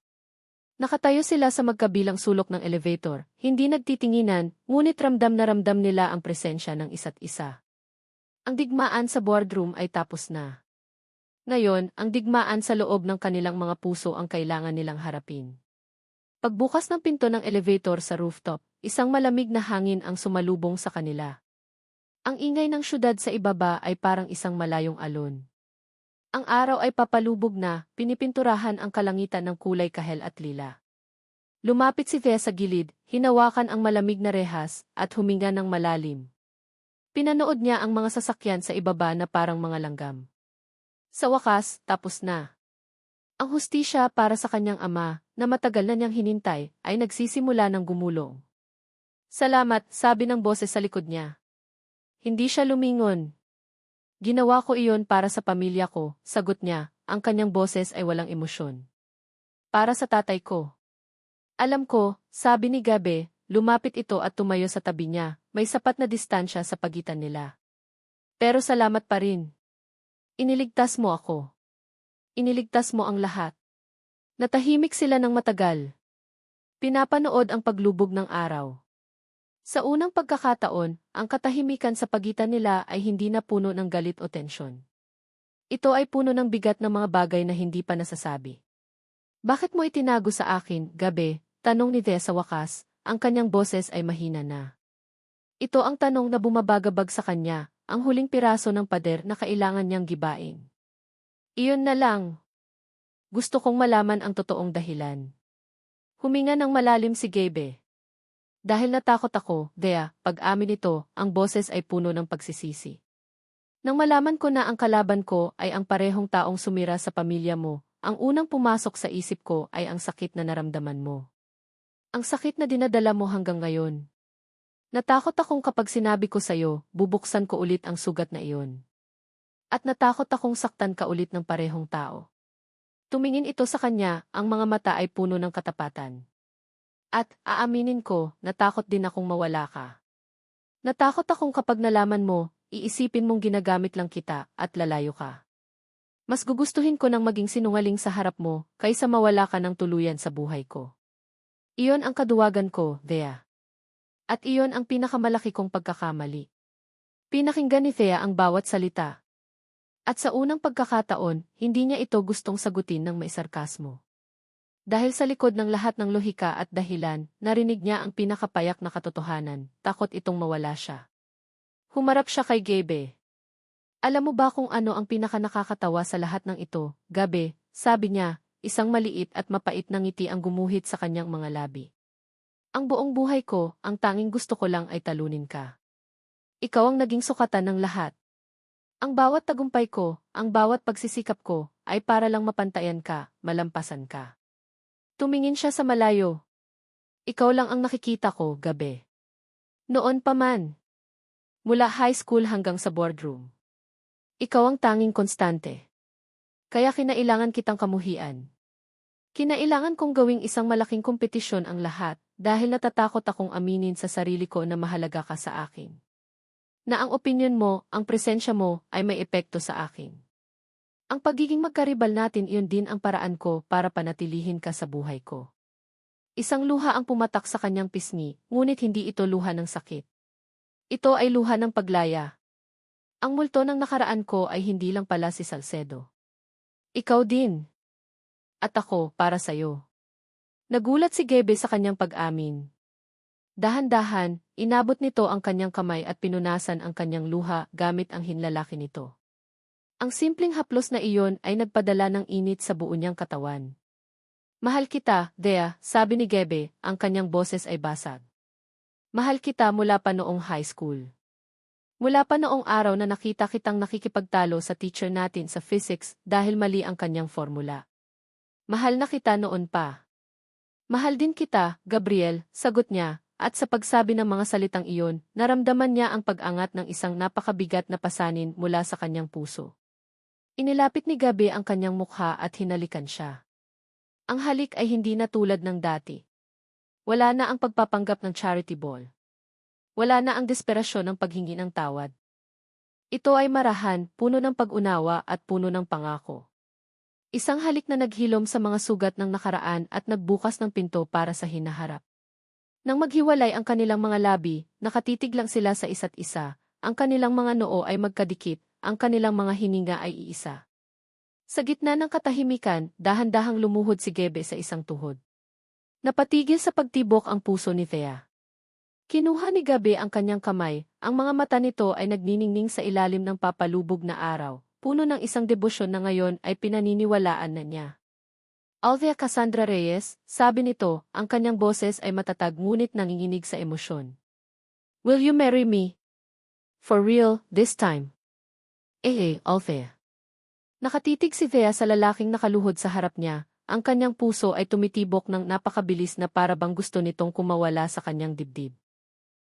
Nakatayo sila sa magkabilang sulok ng elevator, hindi nagtitinginan, ngunit ramdam na ramdam nila ang presensya ng isa't isa. Ang digmaan sa boardroom ay tapos na. Ngayon, ang digmaan sa loob ng kanilang mga puso ang kailangan nilang harapin. Pagbukas ng pinto ng elevator sa rooftop, isang malamig na hangin ang sumalubong sa kanila. Ang ingay ng syudad sa ibaba ay parang isang malayong alon. Ang araw ay papalubog na, pinipinturahan ang kalangitan ng kulay kahel at lila. Lumapit si Thea sa gilid, hinawakan ang malamig na rehas, at huminga ng malalim. Pinanood niya ang mga sasakyan sa ibaba na parang mga langgam. Sa wakas, tapos na. Ang hustisya para sa kanyang ama, na matagal na niyang hinintay, ay nagsisimula ng gumulong. Salamat, sabi ng boses sa likod niya. Hindi siya lumingon. Ginawa ko iyon para sa pamilya ko, sagot niya, ang kanyang boses ay walang emosyon. Para sa tatay ko. Alam ko, sabi ni Gabe, lumapit ito at tumayo sa tabi niya, may sapat na distansya sa pagitan nila. Pero salamat pa rin. Iniligtas mo ako. Iniligtas mo ang lahat. Natahimik sila ng matagal. Pinapanood ang paglubog ng araw. Sa unang pagkakataon, ang katahimikan sa pagitan nila ay hindi na puno ng galit o tensyon. Ito ay puno ng bigat ng mga bagay na hindi pa nasasabi. Bakit mo itinago sa akin, Gabe? Tanong ni Thea sa wakas, ang kanyang boses ay mahina na. Ito ang tanong na bumabagabag sa kanya, ang huling piraso ng pader na kailangan niyang gibain. Iyon na lang. Gusto kong malaman ang totoong dahilan. Huminga ng malalim si Gabe. Dahil natakot ako, Thea, pag-amin nito, ang boses ay puno ng pagsisisi. Nang malaman ko na ang kalaban ko ay ang parehong taong sumira sa pamilya mo, ang unang pumasok sa isip ko ay ang sakit na naramdaman mo. Ang sakit na dinadala mo hanggang ngayon. Natakot akong kapag sinabi ko sa'yo, bubuksan ko ulit ang sugat na iyon. At natakot akong saktan ka ulit ng parehong tao. Tumingin ito sa kanya, ang mga mata ay puno ng katapatan. At, aaminin ko, natakot din akong mawala ka. Natakot akong kapag nalaman mo, iisipin mong ginagamit lang kita, at lalayo ka. Mas gugustuhin ko nang maging sinungaling sa harap mo, kaysa mawala ka ng tuluyan sa buhay ko. Iyon ang kaduwagan ko, Thea. At iyon ang pinakamalaki kong pagkakamali. Pinakinggan ni Thea ang bawat salita. At sa unang pagkakataon, hindi niya ito gustong sagutin ng may sarkasmo. Dahil sa likod ng lahat ng lohika at dahilan, narinig niya ang pinakapayak na katotohanan, takot itong mawala siya. Humarap siya kay Gabe. Alam mo ba kung ano ang pinakanakakatawa sa lahat ng ito, Gabe? Sabi niya, isang maliit at mapait na ngiti ang gumuhit sa kanyang mga labi. Ang buong buhay ko, ang tanging gusto ko lang ay talunin ka. Ikaw ang naging sukatan ng lahat. Ang bawat tagumpay ko, ang bawat pagsisikap ko, ay para lang mapantayan ka, malampasan ka. Tumingin siya sa malayo. Ikaw lang ang nakikita ko, Gabe. Noon pa man. Mula high school hanggang sa boardroom. Ikaw ang tanging konstante. Kaya kinailangan kitang kamuhian. Kinailangan kong gawing isang malaking kompetisyon ang lahat dahil natatakot akong aminin sa sarili ko na mahalaga ka sa akin. Na ang opinyon mo, ang presensya mo, ay may epekto sa akin. Ang pagiging magkaribal natin iyon din ang paraan ko para panatilihin ka sa buhay ko. Isang luha ang pumatak sa kanyang pisngi, ngunit hindi ito luha ng sakit. Ito ay luha ng paglaya. Ang multo ng nakaraan ko ay hindi lang pala si Salcedo. Ikaw din. At ako, para sa'yo. Nagulat si Gabe sa kanyang pag-amin. Dahan-dahan, inabot nito ang kanyang kamay at pinunasan ang kanyang luha gamit ang hinlalaki nito. Ang simpleng haplos na iyon ay nagpadala ng init sa buo niyang katawan. Mahal kita, Thea, sabi ni Gabe, ang kanyang boses ay basag. Mahal kita mula pa noong high school. Mula pa noong araw na nakita kitang nakikipagtalo sa teacher natin sa physics dahil mali ang kanyang formula. Mahal na kita noon pa. Mahal din kita, Gabriel, sagot niya, at sa pagsabi ng mga salitang iyon, naramdaman niya ang pag-angat ng isang napakabigat na pasanin mula sa kanyang puso. Inilapit ni Gabe ang kanyang mukha at hinalikan siya. Ang halik ay hindi na tulad ng dati. Wala na ang pagpapanggap ng charity ball. Wala na ang desperasyon ng paghingi ng tawad. Ito ay marahan, puno ng pag-unawa at puno ng pangako. Isang halik na naghilom sa mga sugat ng nakaraan at nagbukas ng pinto para sa hinaharap. Nang maghiwalay ang kanilang mga labi, nakatitig lang sila sa isa't isa, ang kanilang mga noo ay magkadikit, ang kanilang mga hininga ay iisa. Sa gitna ng katahimikan, dahan-dahang lumuhod si Gebe sa isang tuhod. Napatigil sa pagtibok ang puso ni Thea. Kinuha ni Gabi ang kanyang kamay, ang mga mata nito ay nagniningning sa ilalim ng papalubog na araw, puno ng isang debosyon na ngayon ay pinaniniwalaan na niya. Althea Cassandra Reyes, sabi nito, ang kanyang boses ay matatag ngunit nanginginig sa emosyon. Will you marry me? For real, this time? Althea. Nakatitig si Thea sa lalaking nakaluhod sa harap niya, ang kanyang puso ay tumitibok ng napakabilis na para bang gusto nitong kumawala sa kanyang dibdib.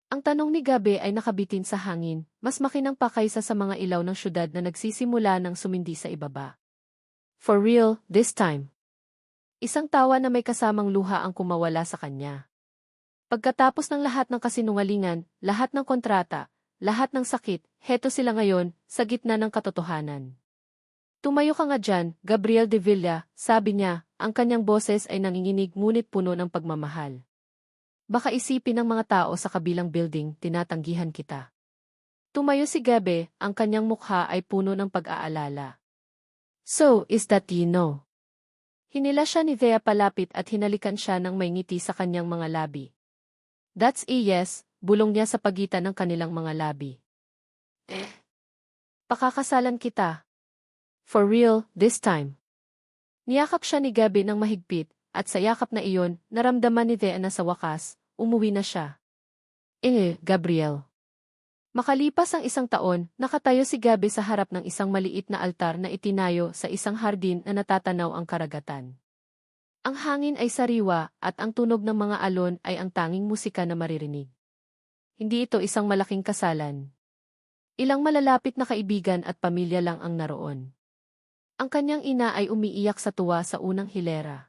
Ang tanong ni Gabi ay nakabitin sa hangin, mas makinang pa kaysa sa mga ilaw ng syudad na nagsisimula ng sumindi sa ibaba. For real, this time? Isang tawa na may kasamang luha ang kumawala sa kanya. Pagkatapos ng lahat ng kasinungalingan, lahat ng kontrata, lahat ng sakit, heto sila ngayon, sa gitna ng katotohanan. Tumayo ka nga dyan, Gabriel de Villa, sabi niya, ang kanyang boses ay nanginginig ngunit puno ng pagmamahal. Baka isipin ng mga tao sa kabilang building, tinatanggihan kita. Tumayo si Gabi, ang kanyang mukha ay puno ng pag-aalala. So, is that you know? Hinila siya ni Thea palapit at hinalikan siya ng may ngiti sa kanyang mga labi. That's a yes, bulong niya sa pagitan ng kanilang mga labi. Pakakasalan kita. For real, this time. Niyakap siya ni Gabi ng mahigpit, at sa yakap na iyon, naramdaman ni Thea na sa wakas, umuwi na siya. Gabriel. Makalipas ang isang taon, nakatayo si Gabi sa harap ng isang maliit na altar na itinayo sa isang hardin na natatanaw ang karagatan. Ang hangin ay sariwa at ang tunog ng mga alon ay ang tanging musika na maririnig. Hindi ito isang malaking kasalan. Ilang malalapit na kaibigan at pamilya lang ang naroon. Ang kanyang ina ay umiiyak sa tuwa sa unang hilera.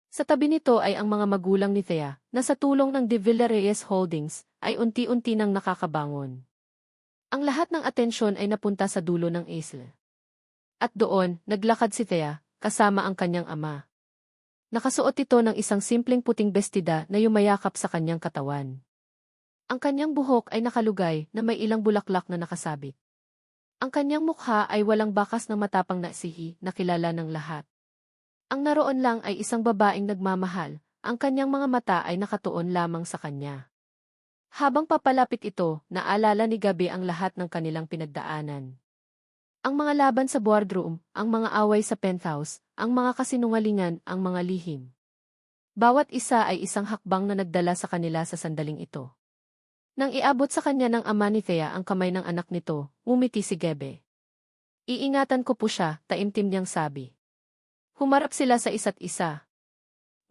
Sa tabi nito ay ang mga magulang ni Thea, na sa tulong ng De Villa Reyes Holdings, ay unti-unti nang nakakabangon. Ang lahat ng atensyon ay napunta sa dulo ng isla. At doon, naglakad si Thea, kasama ang kanyang ama. Nakasuot ito ng isang simpleng puting bestida na yumayakap sa kanyang katawan. Ang kanyang buhok ay nakalugay na may ilang bulaklak na nakasabit. Ang kanyang mukha ay walang bakas na matapang na sihi na kilala ng lahat. Ang naroon lang ay isang babaeng nagmamahal, ang kanyang mga mata ay nakatuon lamang sa kanya. Habang papalapit ito, naalala ni Gabi ang lahat ng kanilang pinagdaanan. Ang mga laban sa boardroom, ang mga away sa penthouse, ang mga kasinungalingan, ang mga lihim. Bawat isa ay isang hakbang na nagdala sa kanila sa sandaling ito. Nang iabot sa kanya ng ama ni Thea ang kamay ng anak nito, ngumiti si Gabi. Iingatan ko po siya, taimtim niyang sabi. Humarap sila sa isa't isa.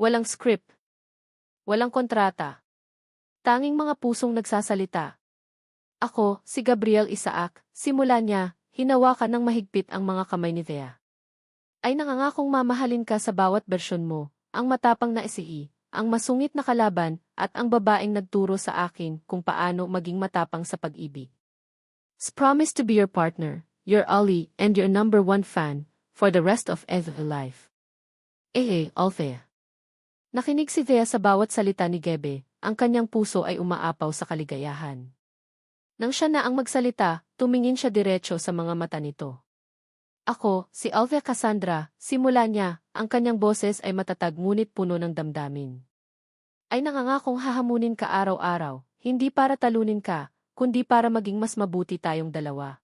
Walang script. Walang kontrata. Tanging mga pusong nagsasalita. Ako, si Gabriel Isaac, simula niya, hinawakan ng mahigpit ang mga kamay ni Thea. Ay nangangakong mamahalin ka sa bawat bersyon mo, ang matapang na isihi, ang masungit na kalaban, at ang babaeng nagturo sa akin kung paano maging matapang sa pag-ibig. Promise to be your partner, your ally, and your number one fan, for the rest of her life. Althea. Nakinig si Thea sa bawat salita ni Gebe, ang kanyang puso ay umaapaw sa kaligayahan. Nang siya na ang magsalita, tumingin siya diretso sa mga mata nito. Ako, si Althea Cassandra, simula niya, ang kanyang boses ay matatag ngunit puno ng damdamin. Ay nangangakong hahamunin ka araw-araw, hindi para talunin ka, kundi para maging mas mabuti tayong dalawa.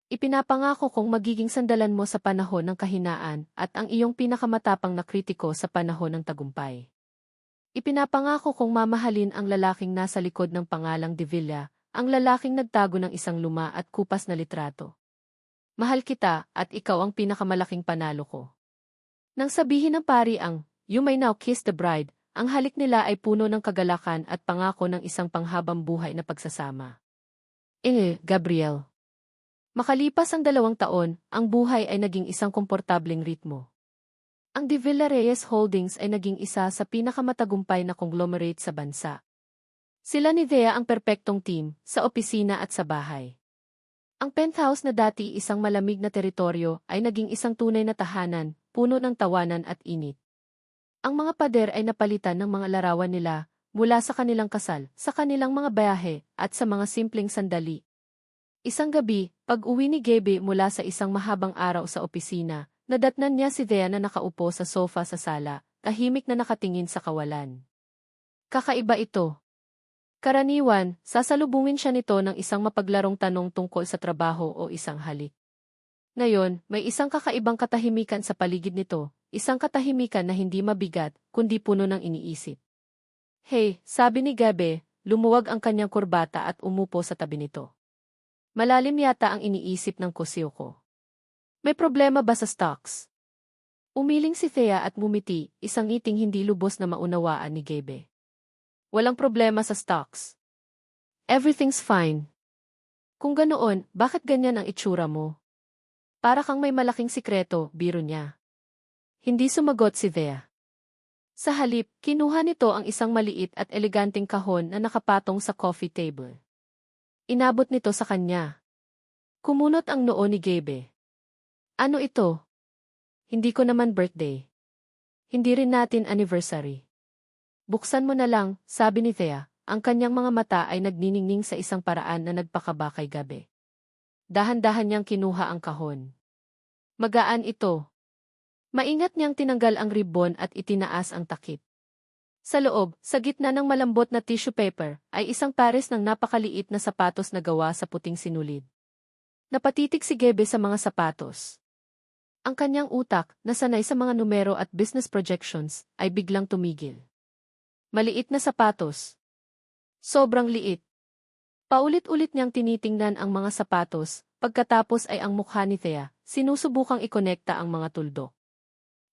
Ipinapangako kong magiging sandalan mo sa panahon ng kahinaan at ang iyong pinakamatapang na kritiko sa panahon ng tagumpay. Ipinapangako kong mamahalin ang lalaking nasa likod ng pangalang De Villa, ang lalaking nagtago ng isang luma at kupas na litrato. Mahal kita at ikaw ang pinakamalaking panalo ko. Nang sabihin ng pari ang, "You may now kiss the bride," ang halik nila ay puno ng kagalakan at pangako ng isang panghabang buhay na pagsasama. Gabriel. Makalipas ang 2 taon, ang buhay ay naging isang komportableng ritmo. Ang De Villa Reyes Holdings ay naging isa sa pinakamatagumpay na conglomerate sa bansa. Sila ni Thea ang perpektong team, sa opisina at sa bahay. Ang penthouse na dati isang malamig na teritoryo ay naging isang tunay na tahanan, puno ng tawanan at init. Ang mga pader ay napalitan ng mga larawan nila, mula sa kanilang kasal, sa kanilang mga biyahe, at sa mga simpleng sandali. Isang gabi, pag-uwi ni Gabe mula sa isang mahabang araw sa opisina, nadatnan niya si Thea na nakaupo sa sofa sa sala, tahimik na nakatingin sa kawalan. Kakaiba ito. Karaniwan, sasalubungin siya nito ng isang mapaglarong tanong tungkol sa trabaho o isang halik. Ngayon, may isang kakaibang katahimikan sa paligid nito, isang katahimikan na hindi mabigat, kundi puno ng iniisip. Hey, sabi ni Gabe, lumuwag ang kanyang kurbata at umupo sa tabi nito. Malalim yata ang iniisip ng kusyo ko. May problema ba sa stocks? Umiling si Thea at mumiti, isang ngiting hindi lubos na maunawaan ni Gabe. Walang problema sa stocks. Everything's fine. Kung ganoon, bakit ganyan ang itsura mo? Para kang may malaking sikreto, biro niya. Hindi sumagot si Thea. Sa halip, kinuha nito ang isang maliit at eleganteng kahon na nakapatong sa coffee table. Inabot nito sa kanya. Kumunot ang noo ni Gabe. Ano ito? Hindi ko naman birthday. Hindi rin natin anniversary. Buksan mo na lang, sabi ni Thea, ang kanyang mga mata ay nagniningning sa isang paraan na nagpakaba kay Gabe. Dahan-dahan niyang kinuha ang kahon. Magaan ito. Maingat niyang tinanggal ang ribbon at itinaas ang takip. Sa loob, sa gitna ng malambot na tissue paper, ay isang pares ng napakaliit na sapatos na gawa sa puting sinulid. Napatitig si Gabe sa mga sapatos. Ang kanyang utak, na sanay sa mga numero at business projections, ay biglang tumigil. Maliit na sapatos. Sobrang liit. Paulit-ulit niyang tinitingnan ang mga sapatos, pagkatapos ay ang mukha ni Thea, sinusubukang ikonekta ang mga tuldok.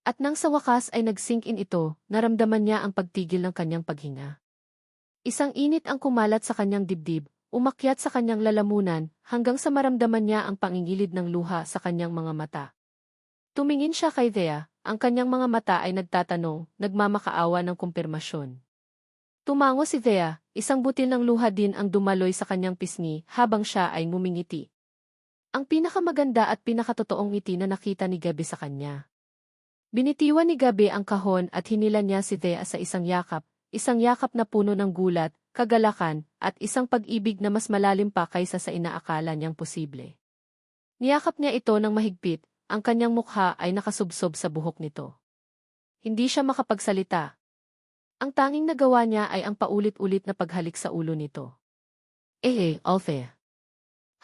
At nang sa wakas ay nag-sink in ito, naramdaman niya ang pagtigil ng kanyang paghinga. Isang init ang kumalat sa kanyang dibdib, umakyat sa kanyang lalamunan, hanggang sa maramdaman niya ang pangingilid ng luha sa kanyang mga mata. Tumingin siya kay Thea, ang kanyang mga mata ay nagtatanong, nagmamakaawa ng kumpirmasyon. Tumango si Thea, isang butil ng luha din ang dumaloy sa kanyang pisngi habang siya ay ngumingiti. Ang pinakamaganda at pinakatotoong ngiti na nakita ni Gabe sa kanya. Binitiwan ni Gabe ang kahon at hinila niya si Thea sa isang yakap na puno ng gulat, kagalakan, at isang pag-ibig na mas malalim pa kaysa sa inaakala niyang posible. Niyakap niya ito ng mahigpit, ang kanyang mukha ay nakasubsob sa buhok nito. Hindi siya makapagsalita. Ang tanging nagawa niya ay ang paulit-ulit na paghalik sa ulo nito. Althea.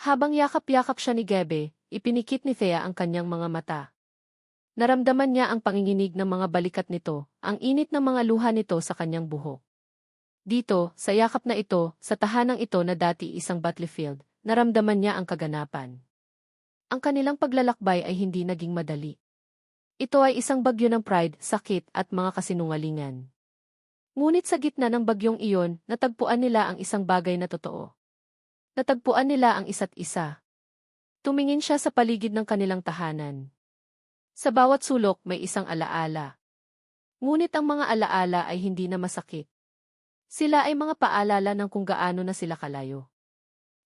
Habang yakap-yakap siya ni Gabe, ipinikit ni Thea ang kanyang mga mata. Naramdaman niya ang panginginig ng mga balikat nito, ang init ng mga luha nito sa kanyang buhok. Dito, sa yakap na ito, sa tahanang ito na dati isang battlefield, naramdaman niya ang kaganapan. Ang kanilang paglalakbay ay hindi naging madali. Ito ay isang bagyo ng pride, sakit, at mga kasinungalingan. Ngunit sa gitna ng bagyong iyon, natagpuan nila ang isang bagay na totoo. Natagpuan nila ang isa't isa. Tumingin siya sa paligid ng kanilang tahanan. Sa bawat sulok may isang alaala. Ngunit ang mga alaala ay hindi na masakit. Sila ay mga paalala ng kung gaano na sila kalayo.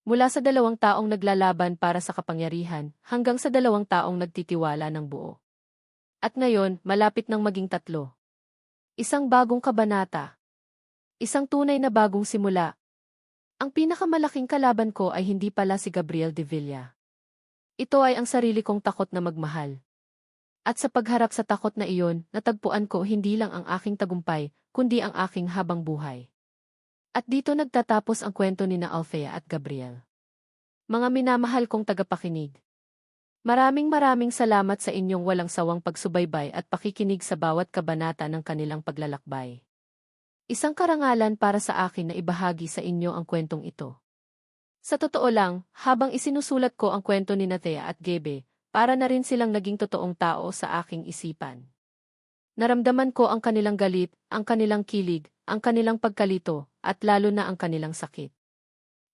Mula sa 2 taong naglalaban para sa kapangyarihan, hanggang sa 2 taong nagtitiwala ng buo. At ngayon, malapit nang maging 3. Isang bagong kabanata. Isang tunay na bagong simula. Ang pinakamalaking kalaban ko ay hindi pala si Gabriel de Villa. Ito ay ang sarili kong takot na magmahal. At sa pagharap sa takot na iyon, natagpuan ko hindi lang ang aking tagumpay, kundi ang aking habang buhay. At dito nagtatapos ang kwento ni Althea at Gabriel. Mga minamahal kong tagapakinig. Maraming salamat sa inyong walang sawang pagsubaybay at pakikinig sa bawat kabanata ng kanilang paglalakbay. Isang karangalan para sa akin na ibahagi sa inyo ang kwentong ito. Sa totoo lang, habang isinusulat ko ang kwento ni Thea at Gabe, para na rin silang naging totoong tao sa aking isipan. Naramdaman ko ang kanilang galit, ang kanilang kilig, ang kanilang pagkalito, at lalo na ang kanilang sakit.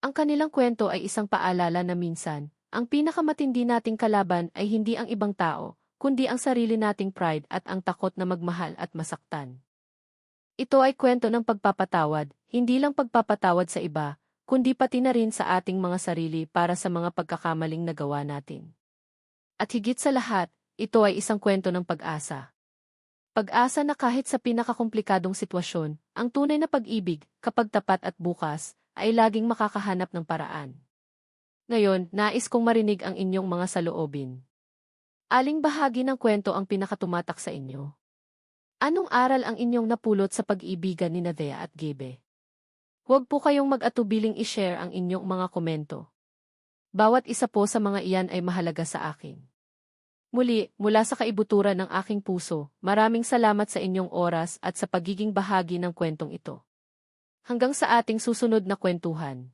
Ang kanilang kwento ay isang paalala na minsan, ang pinakamatindi nating kalaban ay hindi ang ibang tao, kundi ang sarili nating pride at ang takot na magmahal at masaktan. Ito ay kwento ng pagpapatawad, hindi lang pagpapatawad sa iba, kundi pati na rin sa ating mga sarili para sa mga pagkakamaling nagawa natin. At higit sa lahat, ito ay isang kwento ng pag-asa. Pag-asa na kahit sa pinakakomplikadong sitwasyon, ang tunay na pag-ibig, kapag tapat at bukas, ay laging makakahanap ng paraan. Ngayon, nais kong marinig ang inyong mga saloobin. Aling bahagi ng kwento ang pinakatumatak sa inyo? Anong aral ang inyong napulot sa pag-ibigan ni Thea at Gabe? Huwag po kayong mag-atubiling i-share ang inyong mga komento. Bawat isa po sa mga iyan ay mahalaga sa akin. Muli, mula sa kaibuturan ng aking puso, maraming salamat sa inyong oras at sa pagiging bahagi ng kwentong ito. Hanggang sa ating susunod na kwentuhan.